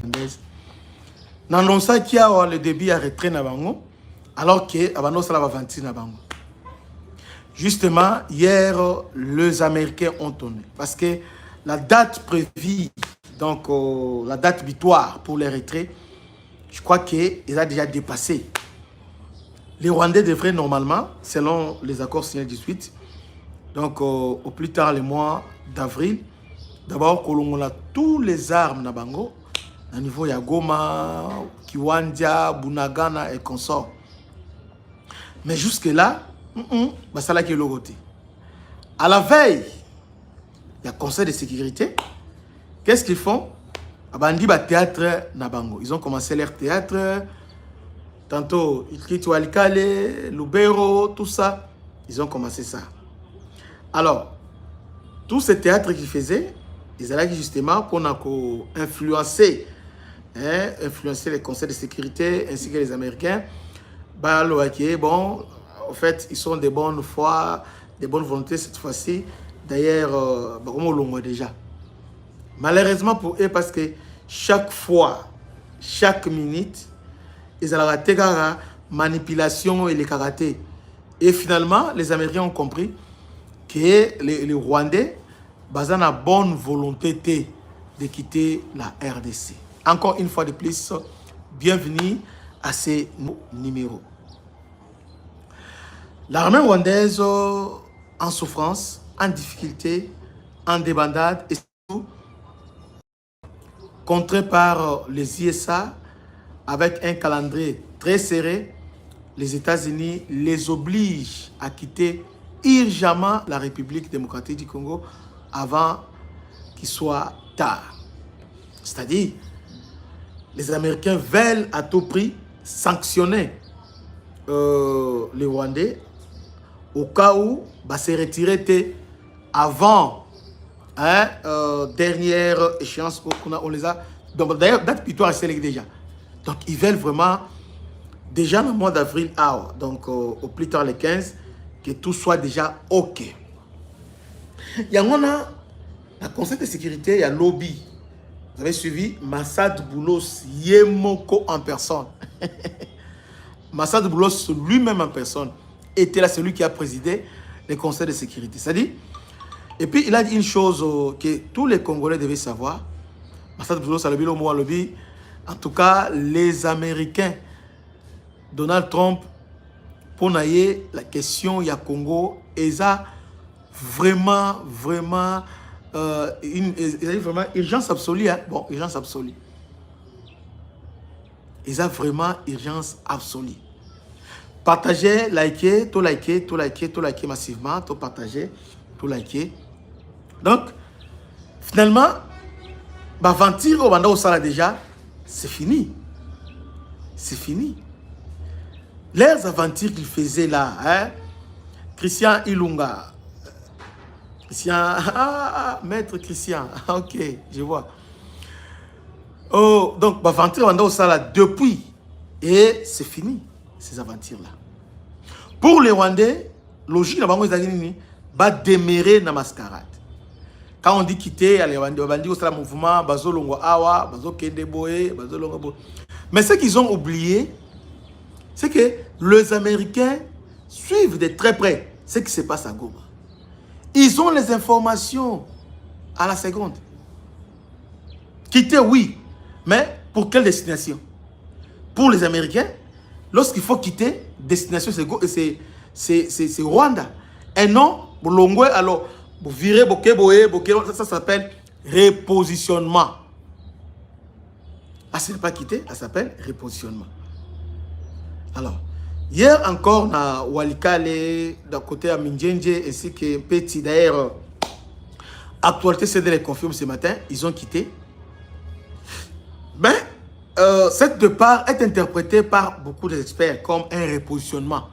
rwandaise. N'annonça qu'il y a le début à retrait na bango, alors que abano sala va vantir na bango. Justement, hier, les Américains ont tourné. Parce que la date prévue, donc la date butoir pour les retraits, je crois qu'ils ont déjà dépassé. Les Rwandais devraient normalement, selon les accords signés le 18, donc au plus tard le mois d'avril, d'abord qu'on a tous les armes na bango, à niveau Yagoma, Kiwanja, Bunagana et consorts. Mais jusque-là, ça là qui est le côté. À la veille, il y a conseil de sécurité. Qu'est-ce qu'ils font? Abandi ba théâtre Nabango. Ils ont commencé leur théâtre. Tantôt, Ilkito Alkale, Lubero, tout ça. Ils ont commencé ça. Alors, tout ce théâtre qu'ils faisaient, ils allaient justement pour influencer les conseils de sécurité ainsi que les Américains. Bah, bon, en fait, ils sont de bonne foi, de bonne volonté cette fois-ci. D'ailleurs, déjà. Malheureusement pour eux, parce que chaque fois, chaque minute, ils allaient rater la manipulation et les karatés. Et finalement, les Américains ont compris que les Rwandais, basant la bonne volonté de quitter la RDC. Encore une fois de plus, bienvenue à ces numéros. L'armée rwandaise en souffrance, en difficulté, en débandade et surtout contrée par les ISA avec un calendrier très serré, les États-Unis les obligent à quitter urgemment la République démocratique du Congo avant qu'il soit tard. C'est-à-dire, les Américains veulent à tout prix sanctionner les Rwandais au cas où se retirer avant dernière échéance on les a. Donc d'ailleurs, date butoir c'est déjà. Donc ils veulent vraiment déjà le mois d'avril, donc au plus tard le 15, que tout soit déjà ok. Il y a la Conseil de sécurité, il y a lobby. Vous avez suivi Massad Boulos Yemoko en personne. Massad Boulos lui-même en personne était là, celui qui a présidé le Conseil de sécurité. C'est-à-dire, et puis il a dit une chose que tous les Congolais devaient savoir. Massad Boulos a le mot lobby. En tout cas, les Américains, Donald Trump, pour naïe la question ya Congo, ils ont vraiment vraiment urgence absolue. Hein? Bon, urgence absolue. Ils ont vraiment urgence absolue. Partagez, likez, tout likez massivement, tout partagez, tout likez. Donc, finalement, aventure au Banda au Sala déjà, c'est fini. C'est fini. Les aventures qu'il faisait là, hein? Christian Ilunga. Maître Christian, ok, je vois. Oh, donc, aventure au Banda au Sala depuis, et c'est fini, ces aventures-là. Pour les Rwandais, logique, va demeurer dans la mascarade. Quand on dit quitter, les Rwandais, on dit que c'est le mouvement, Bazolongo Awa, Bazokende Boé, Bazolongo Boé. Mais ce qu'ils ont oublié, c'est que les Américains suivent de très près ce qui se passe à Goma. Ils ont les informations à la seconde. Quitter, oui, mais pour quelle destination? Pour les Américains, lorsqu'il faut quitter, destination c'est Rwanda. Et non, Bolongwe, alors, vous virez, ça s'appelle repositionnement. Ah, ce n'est pas quitter, ça s'appelle repositionnement. Alors, hier encore, na Walikale, d'un côté à Mindjenje, ainsi que Petit, d'ailleurs, actualité, c'est de les confirmer ce matin, ils ont quitté. Mais, cette départ est interprétée par beaucoup d'experts comme un repositionnement.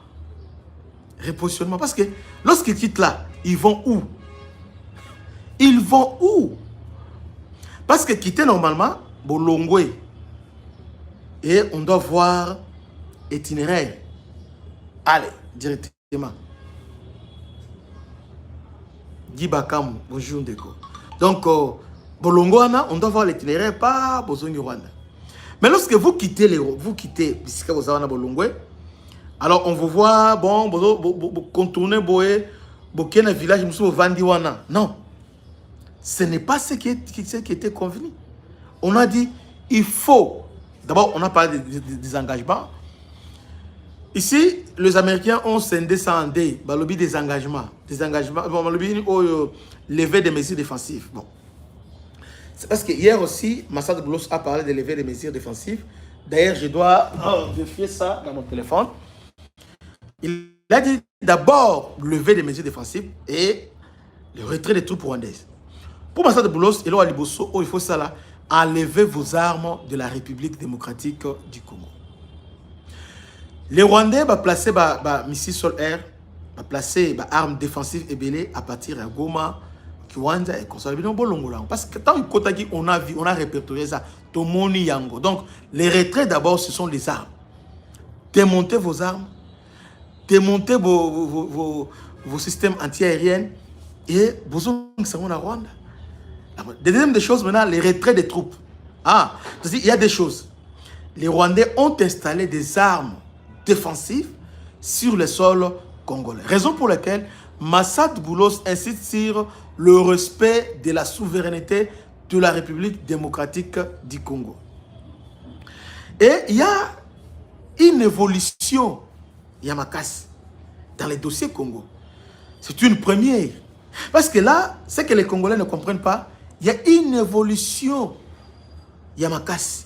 Repositionnement, parce que lorsqu'ils quittent là, ils vont où? Ils vont où? Parce que quitter normalement, Bolongwe, et on doit voir itinéraire. Allez, directement. Guy Bakam, bonjour Ndeko. Donc, Bolongwana, on doit voir l'itinéraire, pas Bozongi Rwanda. Mais lorsque vous quittez Bisika Bozawana Bolongwe, alors on vous voit, bon, contourner Boé, Bokena village, Moussou Vandiwana. Non. Ce n'est pas ce qui était convenu. On a dit, il faut. D'abord, on a parlé des engagements. Ici, les Américains ont scindé ça en deux. Des engagements. Des engagements. Bon, lever des mesures défensives. Bon. C'est parce que hier aussi, Massad Boulos a parlé de lever des mesures défensives. D'ailleurs, je dois vérifier ça dans mon téléphone. Il a dit d'abord lever des mesures défensives et le retrait des troupes rwandaises. Pour Massad Boulos, il faut ça là, enlever vos armes de la République démocratique du Congo. Les Rwandais vont placer missiles sol-air, vont placer des armes défensives et belées à partir de Goma, Kiwanja et Konsolabino Bolongola. Parce que tant qu'on a vu, on a répertorié ça, Tomoni Yango. Donc, les retraits d'abord, ce sont les armes. Démontez vos armes, démontez vos systèmes anti-aériens et vous en Rwanda. Deuxième des choses maintenant, les retraits des troupes. Ah, il y a des choses. Les Rwandais ont installé des armes défensives sur le sol congolais. Raison pour laquelle Massad Boulos insiste sur le respect de la souveraineté de la République démocratique du Congo. Et il y a une évolution, Yamakasi, dans les dossiers Congo. C'est une première. Parce que là, ce que les Congolais ne comprennent pas, il y a une évolution, Yamakasi.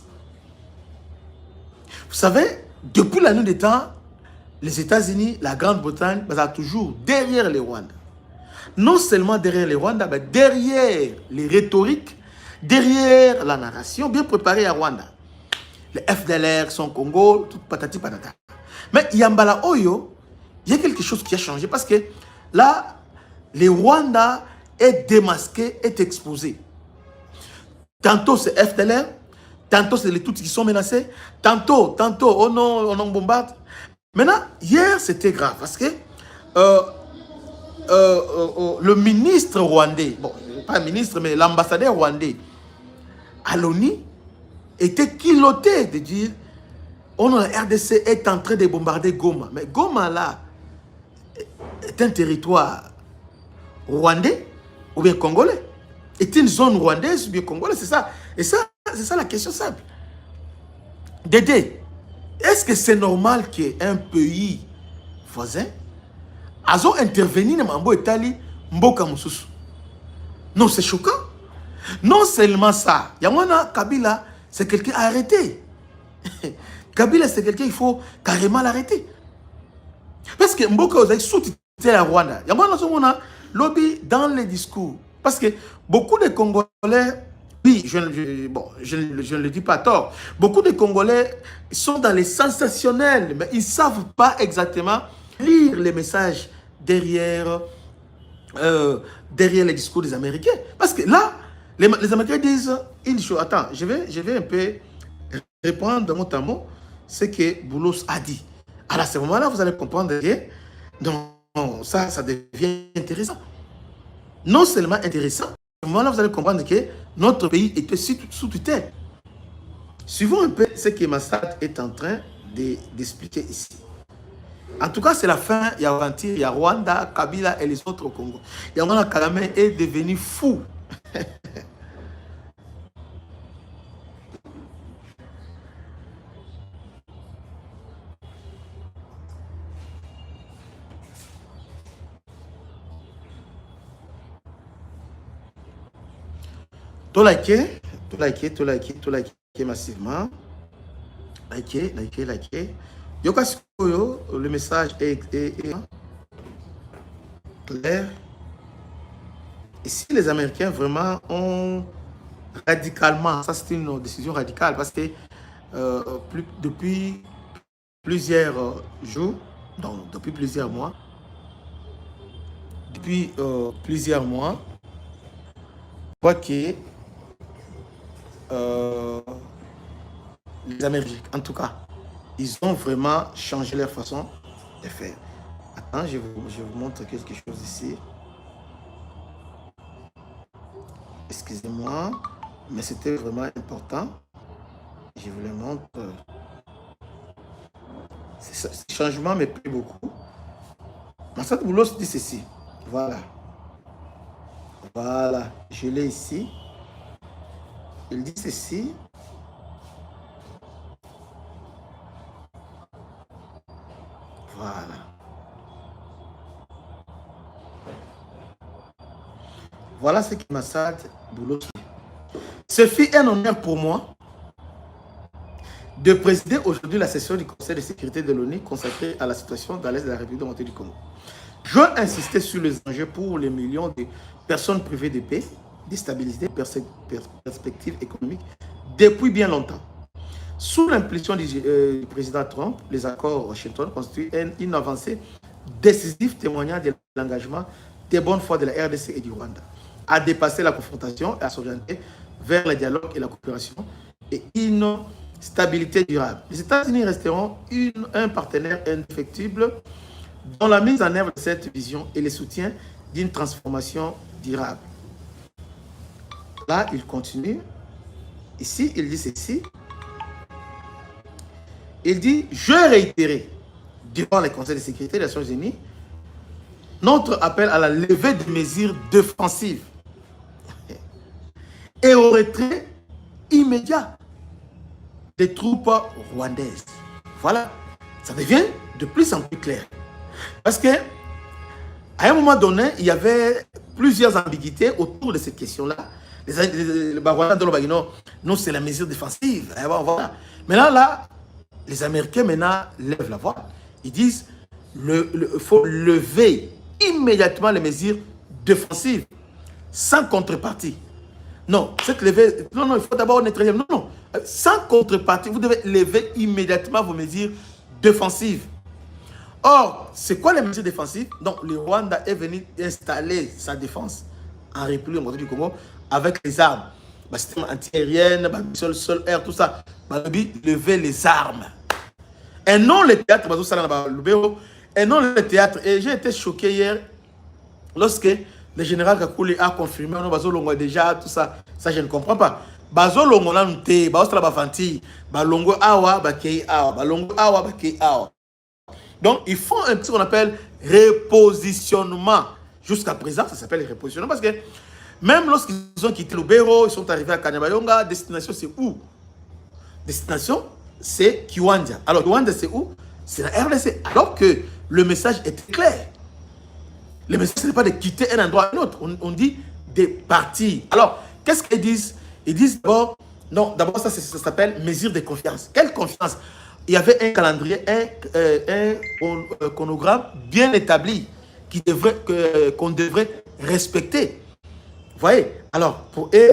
Vous savez, depuis la nuit des temps, les États-Unis, la Grande-Bretagne, sont toujours derrière les Rwandais. Non seulement derrière les Rwandais, mais derrière les rhétoriques, derrière la narration bien préparée à Rwanda. Les FDLR, son Congo, tout patati patata. Mais Yambala Oyo, il y a quelque chose qui a changé parce que là, les Rwandais est démasqué, est exposé. Tantôt c'est FDLR, tantôt c'est les Tutsis qui sont menacés, tantôt, oh non, on en bombarde. Maintenant, hier c'était grave parce que le ministre rwandais, bon, pas le ministre, mais l'ambassadeur rwandais à l'ONU était culotté de dire la RDC est en train de bombarder Goma. Mais Goma là est un territoire rwandais ou bien congolais. Est une zone rwandaise ou bien congolaise, c'est ça. Et ça, c'est ça la question simple. Dédé, est-ce que c'est normal qu'un pays voisin a intervenu dans Mambo Etali, Mboka Moussoussou? Non, c'est choquant. Non seulement ça, Yamana Kabila, c'est quelqu'un à arrêter. Kabila, c'est quelqu'un qu'il faut carrément l'arrêter. Parce que Mboka Ozaï soutient la Rwanda. Yamana Somona, lobby dans les discours. Parce que beaucoup de Congolais, oui, je ne le dis pas tort, beaucoup de Congolais sont dans les sensationnels, mais ils ne savent pas exactement lire les messages derrière les discours des Américains. Parce que là, les Américains disent une chose. Attends, je vais un peu répondre mot à mot ce que Boulos a dit. Alors à ce moment-là, vous allez comprendre que non, ça devient intéressant. Non seulement intéressant, à ce moment-là, vous allez comprendre que notre pays était sous tutelle. Suivons un peu ce que Massad est en train d'expliquer ici. En tout cas, c'est la fin. Il y a Aventure, il y a Rwanda, Kabila et les autres au Congo. Yamana Kagame est devenu fou. Tout liker massivement. Liker. Yokasikoyo, le message est clair. Ici, les Américains vraiment ont radicalement, ça c'est une décision radicale parce que depuis plusieurs jours, donc depuis plusieurs mois, je vois que les Américains, en tout cas, ils ont vraiment changé leur façon de faire. Attends, je vous montre quelque chose ici. Excusez-moi, mais c'était vraiment important. Je vous le montre. Ce changement me plaît beaucoup. Massad Boulos dit ceci. Voilà. Voilà. Je l'ai ici. Il dit ceci. Voilà. Voilà ce que Massad Boulos dit. Ce fut un honneur pour moi de présider aujourd'hui la session du Conseil de sécurité de l'ONU consacrée à la situation dans l'Est de la République démocratique du Congo. Je veux insister sur les enjeux pour les millions de personnes privées de paix, déstabilisées, perspectives économiques depuis bien longtemps. Sous l'impulsion du président Trump, les accords Washington constituent une avancée décisive témoignant de l'engagement des bonnes foi de la RDC et du Rwanda à dépasser la confrontation et à s'orienter vers le dialogue et la coopération et une stabilité durable. Les États-Unis resteront un partenaire indéfectible dans la mise en œuvre de cette vision et le soutien d'une transformation durable. Là, il continue. Ici, il dit ceci. Il dit, je réitérer devant le Conseil de sécurité des Nations Unies notre appel à la levée des mesures défensives et au retrait immédiat des troupes rwandaises. Voilà, ça devient de plus en plus clair. Parce que à un moment donné, il y avait plusieurs ambiguïtés autour de cette question-là. Les Rwandais, non, c'est la mesure défensive. Voilà. Maintenant, là, les Américains maintenant lèvent la voix. Ils disent il faut lever immédiatement les mesures défensives sans contrepartie. Non, cette levée, non, il faut d'abord neutraliser. Non, non, sans contrepartie, vous devez lever immédiatement vos mesures défensives. Or, c'est quoi les mesures défensives? Donc, le Rwanda est venu installer sa défense en République démocratique du Congo avec les armes. Système antiaérienne, sol-air, tout ça. Lever les armes. Et non le théâtre, et non le théâtre. Et j'ai été choqué hier lorsque le général Kakouli a confirmé que déjà tout ça. Ça, je ne comprends pas. Bazolongo na nte, bazosala bafanti, balongo awa, bakei awa, balongo awa, bakei awa. Donc, ils font un petit qu'on appelle repositionnement. Jusqu'à présent, ça s'appelle repositionnement parce que même lorsqu'ils ont quitté Lubero, ils sont arrivés à Kanyabayonga, destination c'est où? Destination c'est Kiwanja. Alors, Kiwanja c'est où? C'est la RDC. Alors que le message est clair. Le message, ce n'est pas de quitter un endroit à un autre. On dit de partir. Alors, qu'est-ce qu'ils disent? Ils disent d'abord, non, d'abord ça s'appelle mesure de confiance. Quelle confiance? Il y avait un calendrier, un chronogramme bien établi qu'on devrait respecter. Vous voyez? Alors, pour eux,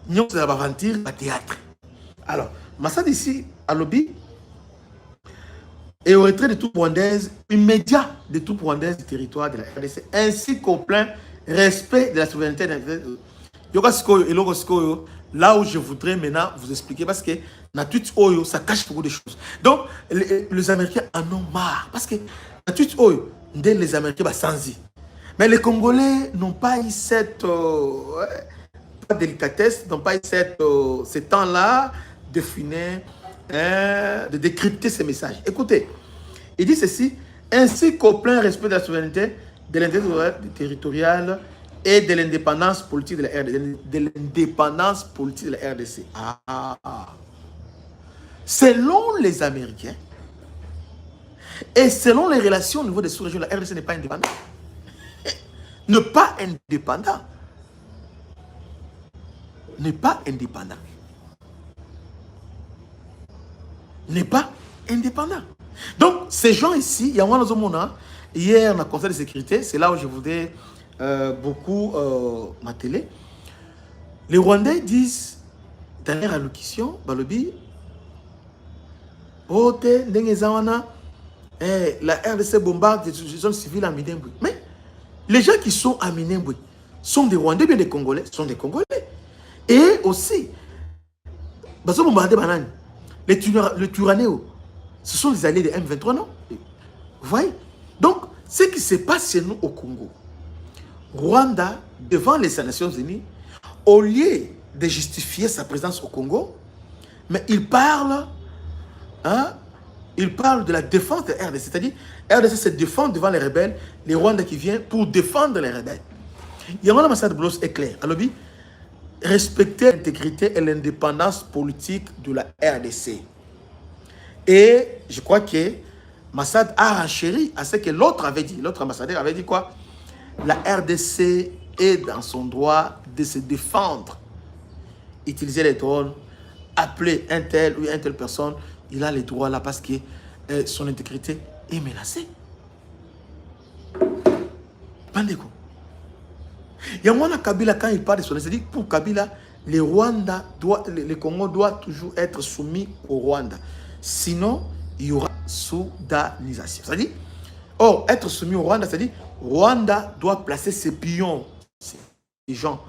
nous allons aventure à théâtre. Alors, Massad ici, à Lobby, et au retrait de troupes rwandaises, immédiat de troupes rwandaises du territoire de la RDC, ainsi qu'au plein respect de la souveraineté de là où je voudrais maintenant vous expliquer, parce que la tweet Oyo, ça cache beaucoup de choses. Donc, les Américains en ont marre, parce que la tweet Oyo, les Américains, bah, sans y. Mais les Congolais n'ont pas eu cette délicatesse, n'ont pas eu ce temps-là de finir, de décrypter ces messages. Écoutez, il dit ceci, ainsi qu'au plein respect de la souveraineté, de l'intégrité territoriale et de l'indépendance politique de la RDC. Selon les Américains et selon les relations au niveau des sous-régions, la RDC n'est pas indépendante. Ne pas indépendant. N'est pas indépendant. N'est pas indépendant. Donc, ces gens ici, il y a un autre hier, dans le Conseil de sécurité, c'est là où je voudrais beaucoup m'atteler. Les Rwandais disent, dans leur allocution, Balobi, la RDC bombarde des zones civiles à Minembwe. Mais les gens qui sont à Minembwe sont des Rwandais, bien des Congolais, sont des Congolais. Et aussi, les Turanéo, ce sont les alliés de M23, non? Vous voyez? Donc, ce qui se passe chez nous au Congo, Rwanda, devant les Nations Unies, au lieu de justifier sa présence au Congo, Mais il parle, hein, il parle de la défense de RDC. C'est-à-dire, RDC se défend devant les rebelles, les Rwandais qui viennent pour défendre les rebelles. Yangola Massad Boulos est clair. Alors, respecter l'intégrité et l'indépendance politique de la RDC. Et je crois que Massad a renchéri à ce que l'autre avait dit. L'autre ambassadeur avait dit quoi? La RDC est dans son droit de se défendre. Utiliser les drones, appeler un tel ou une telle personne, il a les droits là parce que son intégrité est menacée. Bandeko. Il y a moi Kabila quand il parle de son c'est-à-dire pour Kabila, le Congo doit toujours être soumis au Rwanda. Sinon, il y aura soudanisation. C'est-à-dire, or, être soumis au Rwanda, c'est-à-dire, Rwanda doit placer ses pions, ces gens,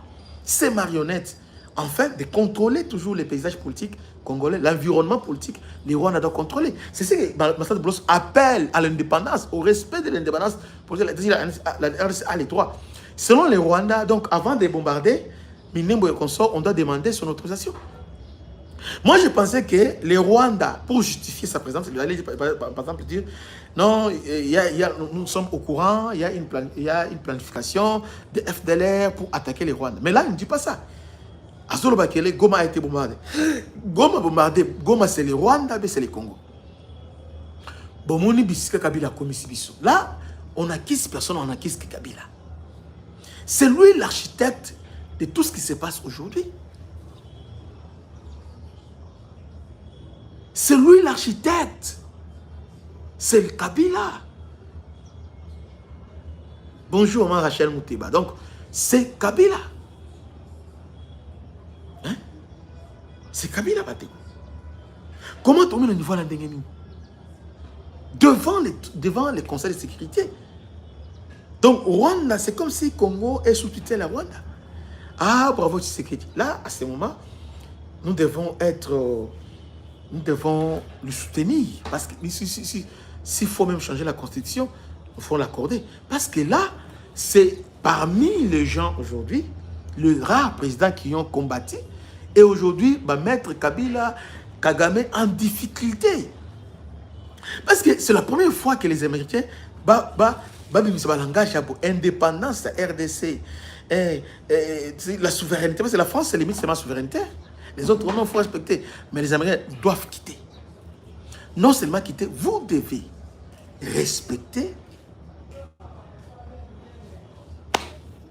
ses marionnettes, afin de contrôler toujours les paysages politiques congolais, l'environnement politique, les Rwanda doivent contrôler. C'est ce que Massad Boulos appelle à l'indépendance, au respect de l'indépendance politique. La RDC a les droits. Selon les Rwandais, donc avant de bombarder, Minembo et consort, on doit demander son autorisation. Moi, je pensais que les Rwandais, pour justifier sa présence, il allait par exemple dire non, nous sommes au courant, il y a une planification de FDLR pour attaquer les Rwandais. Mais là, il ne dit pas ça. Azolo Bakele, Goma a été bombardé. Goma c'est les Rwandais, mais c'est les Congo. Bomoni Bissika Kabila Komisibiso. Là, on accuse personne, on accuse Kabila. C'est lui l'architecte de tout ce qui se passe aujourd'hui. C'est lui l'architecte. C'est le Kabila. Bonjour, moi Rachel Mouteba. Donc, c'est Kabila. Hein? C'est Kabila, Bateko. Comment tomber le niveau de l'Andengeni? Devant les conseils de sécurité. Donc, Rwanda, c'est comme si Congo est sous tutelle à Rwanda. Ah, bravo, Tshisekedi. Là, à ce moment, nous devons le soutenir. Parce que s'il faut même changer la constitution, il faut l'accorder. Parce que là, c'est parmi les gens aujourd'hui, le rare président qui ont combattu, et aujourd'hui, mettre Kabila, Kagame en difficulté. Parce que c'est la première fois que les Américains langage pour indépendance de RDC, la souveraineté, parce que la France, c'est limite, c'est ma souveraineté. Les autres, non, il faut respecter. Mais les Américains doivent quitter. Non seulement quitter, vous devez respecter.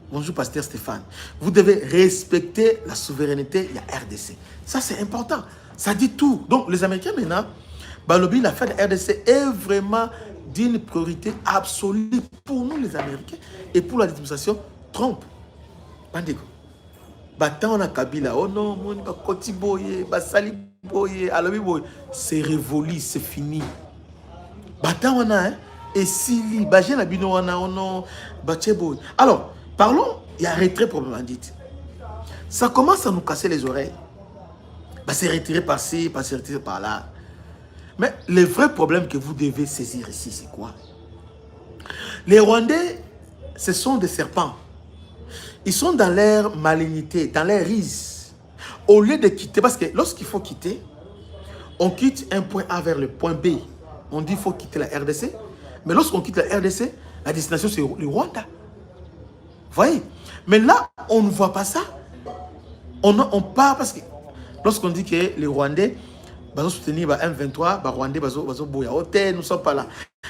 Bonjour, pasteur Stéphane. Vous devez respecter la souveraineté de la RDC. Ça, c'est important. Ça dit tout. Donc, les Américains, maintenant, Balobi, l'affaire de la RDC est vraiment d'une priorité absolue pour nous, les Américains, et pour l'administration Trump. Bandeko. Batan on a Kabila, oh non, mon Koti Boye, Basali Boye, Alobi Boye, c'est révolu, c'est fini. Batan on a, et Sili, Bajen Abino on a, oh non, Bache Boye. Alors, parlons, il y a un retrait proprement dit. Ça commence à nous casser les oreilles. C'est retiré par-ci, c'est retiré par-là. Mais le vrai problème que vous devez saisir ici, c'est quoi? Les Rwandais, ce sont des serpents. Ils sont dans leur malignité, dans leur rise. Au lieu de quitter, parce que lorsqu'il faut quitter, on quitte un point A vers le point B. On dit qu'il faut quitter la RDC. Mais lorsqu'on quitte la RDC, la destination c'est le Rwanda. Vous voyez? Mais là, on ne voit pas ça. On part parce que lorsqu'on dit que les Rwandais vont soutenir M23, les Rwandais vont bouillir. Nous ne sommes pas là.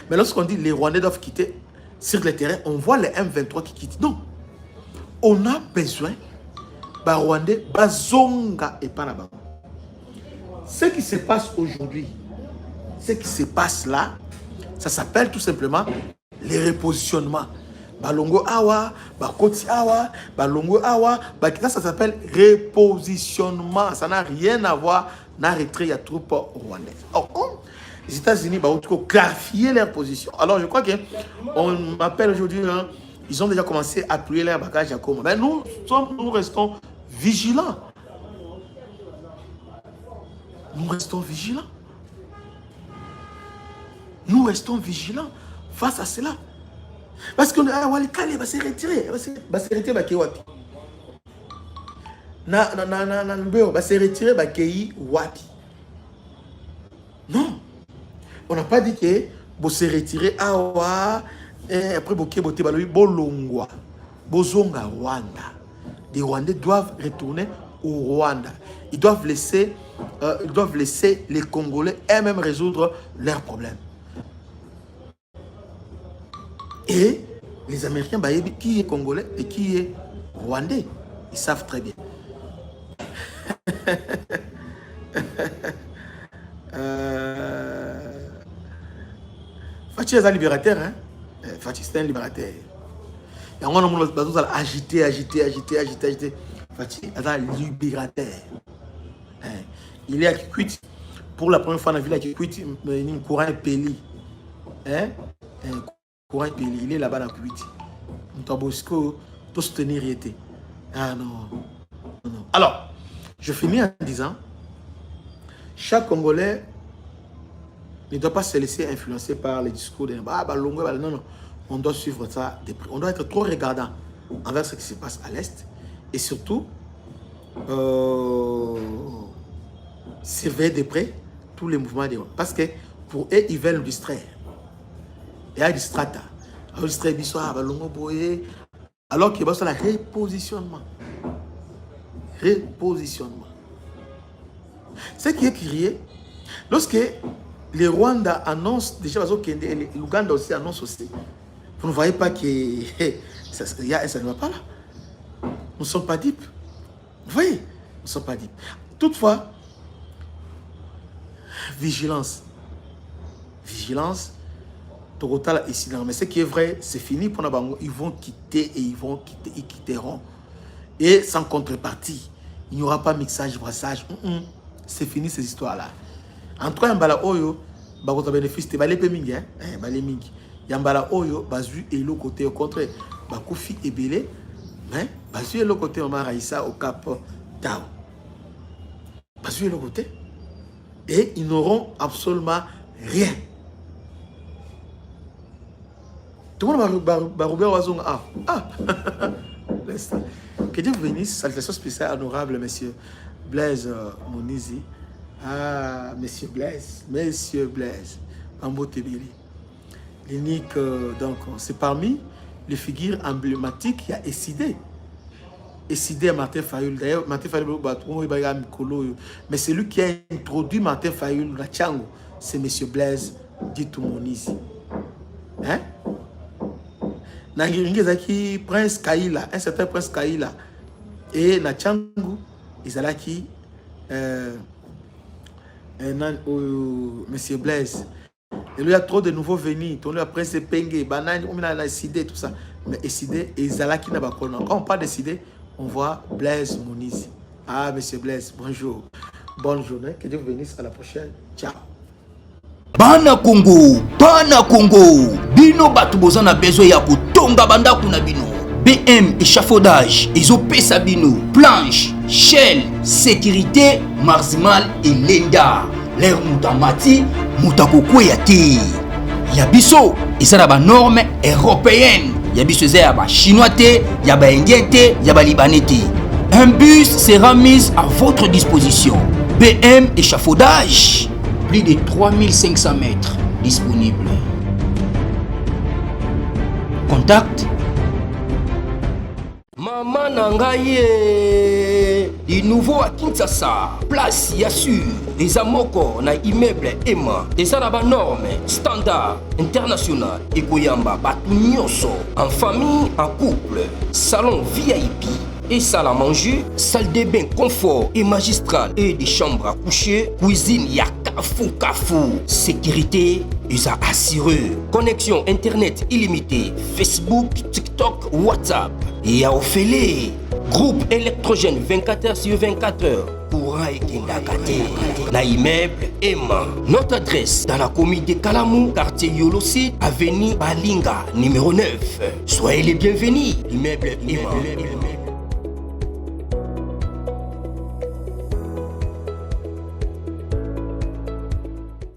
Mais lorsqu'on dit que les Rwandais doivent quitter sur le terrain, on voit les M23 qui quittent. Non. On a besoin de Rwandais, Bazonga et Panama. Ce qui se passe aujourd'hui, ce qui se passe là, ça s'appelle tout simplement les repositionnements. Balongo Awa, Bakoti Awa, Balongo Awa, ça s'appelle repositionnement. Ça n'a rien à voir dans le retrait, il y a troupes rwandaises. Or, les États-Unis ont clarifié leur position. Alors, je crois qu'on m'appelle aujourd'hui, hein, ils ont déjà commencé à appuyer leur bagage à Congo. Mais nous restons vigilants. Nous restons vigilants. Nous restons vigilants face à cela. Parce que Walikale va se retirer. Va se retirer, va se retirer. Va se retirer, Non. On n'a pas dit que vous se retirez awa et après boké boté balobi bolongwa bozonga Rwanda. Les Rwandais doivent retourner au Rwanda. Ils doivent laisser les Congolais eux-mêmes résoudre leurs problèmes. Et les Américains, bah, qui est Congolais et qui est Rwandais, ils savent très bien. Fatih est un libérateur, hein? Fatih c'est un libérateur. Et on a agité. Fatih est un libérateur. Il est à Kikwit. Pour la première fois dans la ville à Kikwit, il y a un courant Peli. Hein? Courant Peli. Il est là-bas dans Kikwit. On doit tout soutenir. Ah non. Alors, je finis en disant, chaque Congolais ne doit pas se laisser influencer par les discours de non. On doit suivre ça de près. On doit être trop regardant envers ce qui se passe à l'Est et surtout surveiller de près tous les mouvements des gens. Parce que pour eux, ils veulent nous distraire. Et à distrata. Alors qu'il y a besoin de repositionnement. Ce qui est crié, lorsque les Rwandais annoncent, déjà, l'Ouganda aussi annonce aussi. Vous ne voyez pas que ça ne va pas là. Nous ne sommes pas dupes. Vous voyez, nous ne sommes pas dupes. Toutefois, vigilance. Total ici, mais ce qui est vrai, c'est fini pour nous. Ils vont quitter et ils quitteront. Et sans contrepartie, il n'y aura pas mixage, brassage. C'est fini ces histoires-là. Entre un bala oyo, bakota bénéfice, te balé pe mingi, balé mingi. Yambala oyo, bazu et l'autre côté au contraire, bakoufi et belé, bazu et l'autre côté, on m'a raïssa au cap Tao. Bazu et l'autre côté. Et ils n'auront absolument rien. Tout le monde va rouber au hasard. Que Dieu vous bénisse. Salutations spéciales, honorable monsieur Blaise Monizi. Ah, monsieur Blaise. Mambo Tebili. L'unique, donc, c'est parmi les figures emblématiques, il y a Essidé. Essidé à Martin Fayoul. D'ailleurs, Martin Fayoul, mais c'est lui qui a introduit Martin Fayoul dans Tchango. C'est monsieur Blaise Ditou Monizi. Hein? Nangiringezaki Prince Kaila, un certain Prince Kaila. Et na Tchango, Izalaki monsieur Blaise. Et lui, il y a trop de nouveaux venus. On lui a Prince Penge, Banane, on a décidé tout ça. Mais décidé, et Izalaki n'a pas connu. Quand on parle décidé, on voit Blaise Monizi. Ah, monsieur Blaise, bonjour. Bonne journée. Que Dieu vous bénisse. À la prochaine. Ciao. Bana Congo, bino batu bozana besoin ya kutonga banda kuna bino. BM échafaudage, ezopesa bino, planche, shell, sécurité, marzimal et lenda. L'air mutamati, mutakoko ya te. Yabiso, ezala ba norme européenne. Yabiso ezala ba chinois te, ya ba indien te, ya ba libanais te. Un bus sera mis à votre disposition. BM échafaudage. Plus de 3500 mètres disponibles. Contact. Maman Nangaye, du nouveau à Kinshasa, place Yassur, les amoko na immeuble Emma, des arabes normes, standard, international, et Goyamba, Batunyoso, en famille, en couple, salon VIP. Et salle à manger, salle de bain confort et magistral et des chambres à coucher, cuisine ya kafou, sécurité isa assuré, connexion internet illimité, Facebook, TikTok, WhatsApp et à Ophélie, groupe électrogène 24h/24h. Courant et Kendakate, na immeuble Emma. Notre adresse dans la commune de Kalamou, quartier Yolosi, avenue Balinga, numéro 9. Soyez les bienvenus, immeuble Emma.